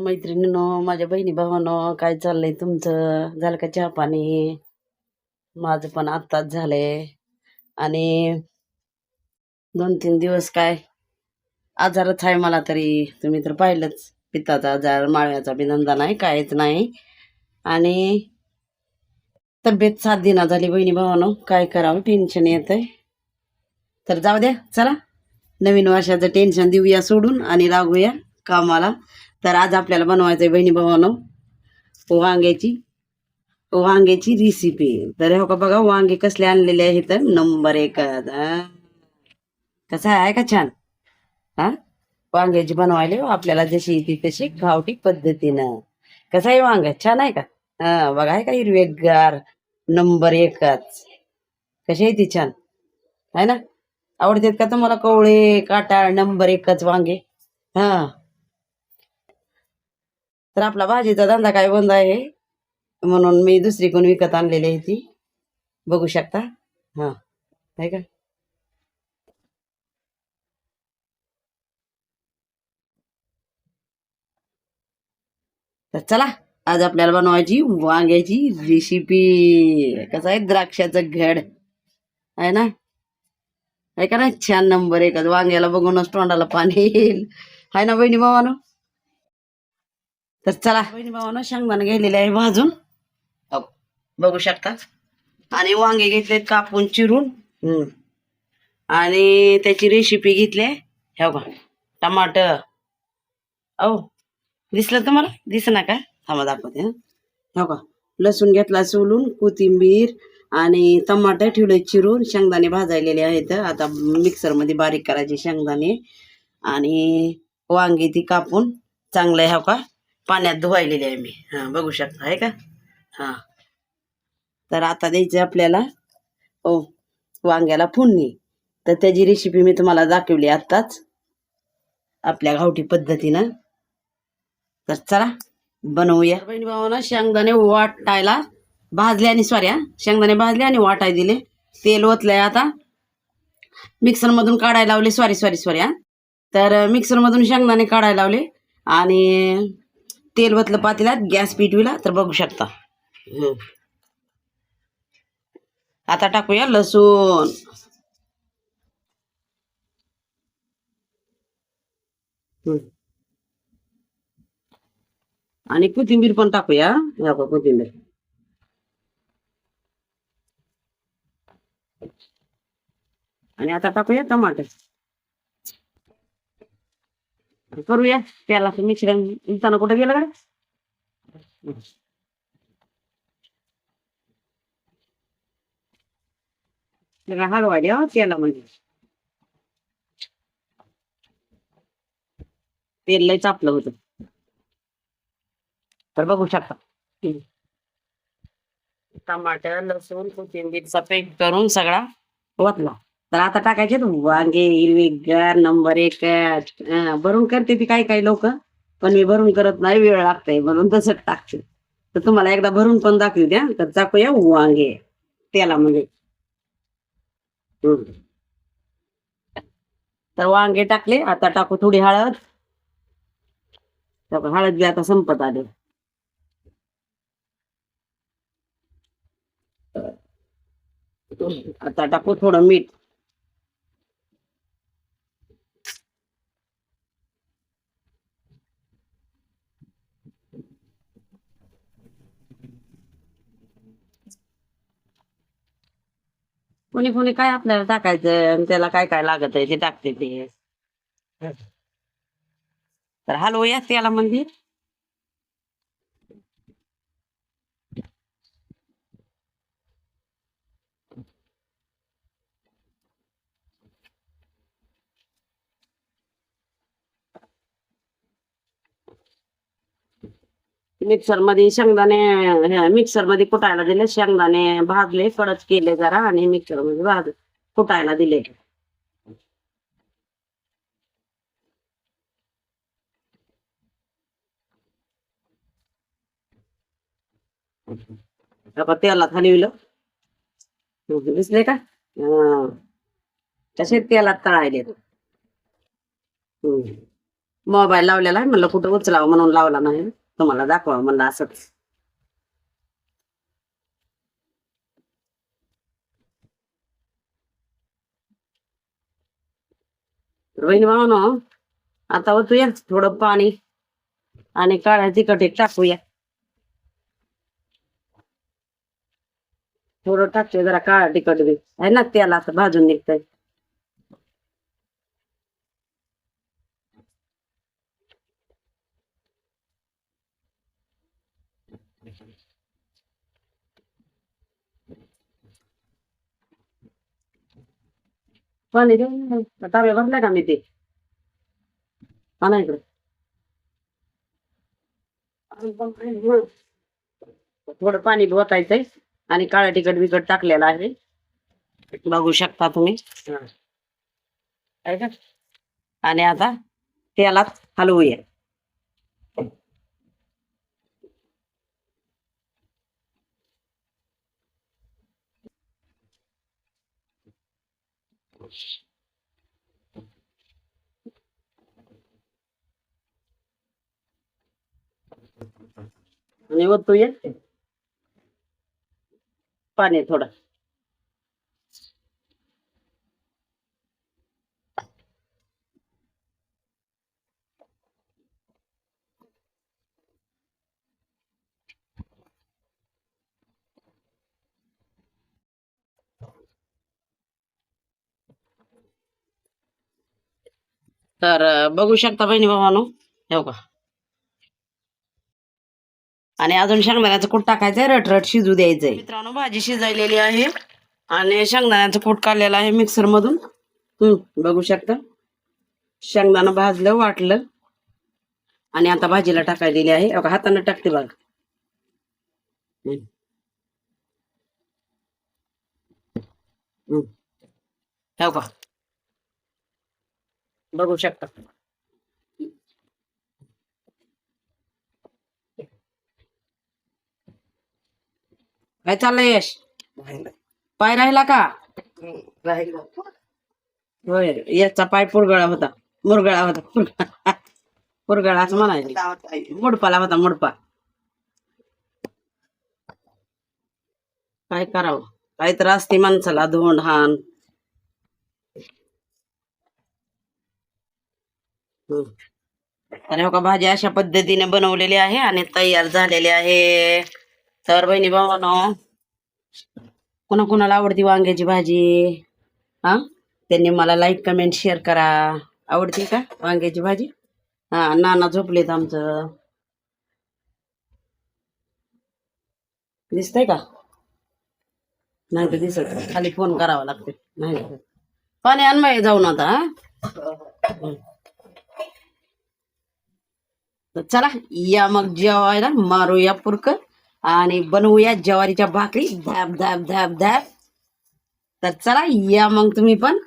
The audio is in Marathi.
मैत्रिणींनो, माझ्या बहिणी भावांनो, काय चाललंय तुमचं? झालं का चहा पाणी? माझं पण आत्ताच झालंय. आणि 2-3 दिवस काय आजारच आहे मला तरी. तुम्ही तर पाहिलंच, पित्ताचा आजार, माळव्याचा बी धंदा नाही, काहीच नाही. आणि तब्येत साथ दिना झाली बहिणी भावांनो, काय करावं, टेन्शन येतंय. तर जाऊ द्या, चला नवीन वर्षाचं टेन्शन देऊया सोडून आणि लागूया कामाला. तर आज आपल्याला बनवायचंय बहिणी भावांनो वांग्याची वांग्याची रेसिपी. तर हे का बघा, वांगे कसले आणलेले आहेत, नंबर एक. कसं आहे का छान? हा, वांग्याची बनवायला आपल्याला जशी येते तशी गावठी पद्धतीनं. कसं आहे वांग, छान आहे का? हा बघा, आहे का हिरवेगार, नंबर एकच. कशी आहे ती, छान आहे ना? आवडतात का तुम्हाला कवळे काटाळ नंबर एकच वांगे? हा, तर आपला भाजीचा धंदा काय बंद आहे, म्हणून मी दुसरी कोण विकत आणलेली आहे ती, बघू शकता. हा, आहे का? तर चला, आज आपल्याला बनवायची वांग्याची रेसिपी. कसं आहे, द्राक्षाचं घड आहे ना? आहे का ना, छान नंबर एकच. वांग्याला बघूनच तोंडाला पाणी येईल, आहे ना बहिणी भावानं? तर चला बहिणी भावानं, शेंगदाणे गेलेले आहे भाजून, हो, बघू शकता. आणि वांगे घेतलेत कापून चिरून. आणि त्याची रेसिपी घेतली, हे बघा, टमाटर. औ, दिसलं तुम्हाला? दिसना का? थांबा दाखवते. हो का, लसूण घेतला सोलून, कोथिंबीर आणि टमाटर ठेवले चिरून, शेंगदाणे भाजायलेले आहेत. आता मिक्सरमध्ये बारीक करायचे शेंगदाणे. आणि वांगी ती कापून चांगलं, हो का, पाण्यात धुवायलेले आहे मी. हां, बघू शकता, आहे का? हां, तर आता द्यायचं आपल्याला ओ वांग्याला फोडणी. तर त्याची रेसिपी मी तुम्हाला दाखवली आत्ताच, आपल्या गावठी पद्धतीनं. तर चला बनवूया. बहिणी भावानं, शेंगदाणे वाटायला भाजले, आणि सॉरी, शेंगदाणे भाजले आणि वाटाय दिले. तेल ओतलंय, आता मिक्सर मधून काढायला लावले. सॉरी सॉरी सॉरी हा, तर मिक्सर मधून शेंगदाणे काढायला लावले. आणि तेल ओतलं पातेल्यात, गॅस पेटविला. तर बघू शकता. आता टाकूया लसूण. आणि कोथिंबीर पण टाकूया, हे बघा कोथिंबीर. आणि आता टाकूया टमाटर. करूया त्याला मिश्रण. इंताना कुठे गेलं का? हलवायला त्याला, म्हणजे तेल लय चापलं होतं. तर बघू शकता, टमाटर, लसूण, कोथिंबीरचा पेस्ट करून सगळा ओतला. तर आता टाकायचे वांगे हिरवेगार नंबर एक. भरून करते ती काही काही लोक, पण मी भरून करत नाही, वेळ लागतंय म्हणून तसंच टाकते. तर तुम्हाला एकदा भरून पण दाखवू द्या. तर टाकूया वांगे त्याला, म्हणजे तर वांगे टाकले. आता टाकू थोडी हळद. हळद बी आता संपत आली. आता टाकू थोडं मीठ. कोणी कोणी काय आपल्याला टाकायचं आणि त्याला काय काय लागत आहे ते टाकते ते. तर हलवूया त्याला, म्हणजे मिक्सर मध्ये शेंगदाणे, मिक्सर मध्ये कुटायला दिले. शेंगदाणे भाजले, कडक केले जरा, आणि मिक्सर मध्ये कुटायला दिले. आता तेलात हलविलं. दिसले का? तसे तेलात तळायले. मोबाईल लावलेला आहे म्हणलं कुठं उचलावं म्हणून लावला नाही तुम्हाला दाखवा म्हणलं असंच. वहिनी भाऊ आता ओतूया थोडं पाणी आणि काळ्या तिखट एक टाकूया. थोडं टाकते जरा काळा तिखट बी आहे ना तेलात भाजून निघतंय. पाणी देऊन ताब्या भरलाय का मी ते आणा इकडे. थोडं पाणी ओतायचंय आणि काळं तिखट बिकट टाकलेलं आहे बघू शकता तुम्ही. आहे का? आणि आता तेलात हलवूया. आणि ओतूया पाणी थोडं. तर बघू शकता बहिणी भावानो हो का. आणि अजून शेंगदाण्याचं कूट टाकायचंय रटरट शिजू द्यायचंय. मित्रांनो भाजी शिजायलेली आहे आणि शेंगदाण्याचं कूट काढलेलं आहे मिक्सर मधून. बघू शकता शेंगदाणं भाजलं वाटलं आणि आता भाजीला टाकायलेली आहे. हो का हाताने टाकते बघा. हो का बघू शकता. काय चाललंय यश पाय राहिला का. होय याचा पाय पुरगळा होता मुरगळा होता पुरगळा असं म्हणायचं मुडपाला होता मुडपा. काय करावं काही तर असते माणसाला धोंड हान. तर हो का भाजी अशा पद्धतीने बनवलेली आहे आणि तयार झालेली आहे. तर बहिणी भावानो कोणाकोणाला आवडती वांग्याची भाजी हा त्यांनी मला लाईक कमेंट शेअर करा. आवडती का वांग्याची भाजी. हा नाना झोपलेत आमचं दिसतंय का नाही तर दिसत खाली फोन करावा लागते नाही. पाणी आणमाय जाऊन आता. तर चला या मग जेवायला मारूया पुरक आणि बनवूया ज्वारीच्या भाकरी धाप धाप धाप धाप. तर चला या मग तुम्ही पण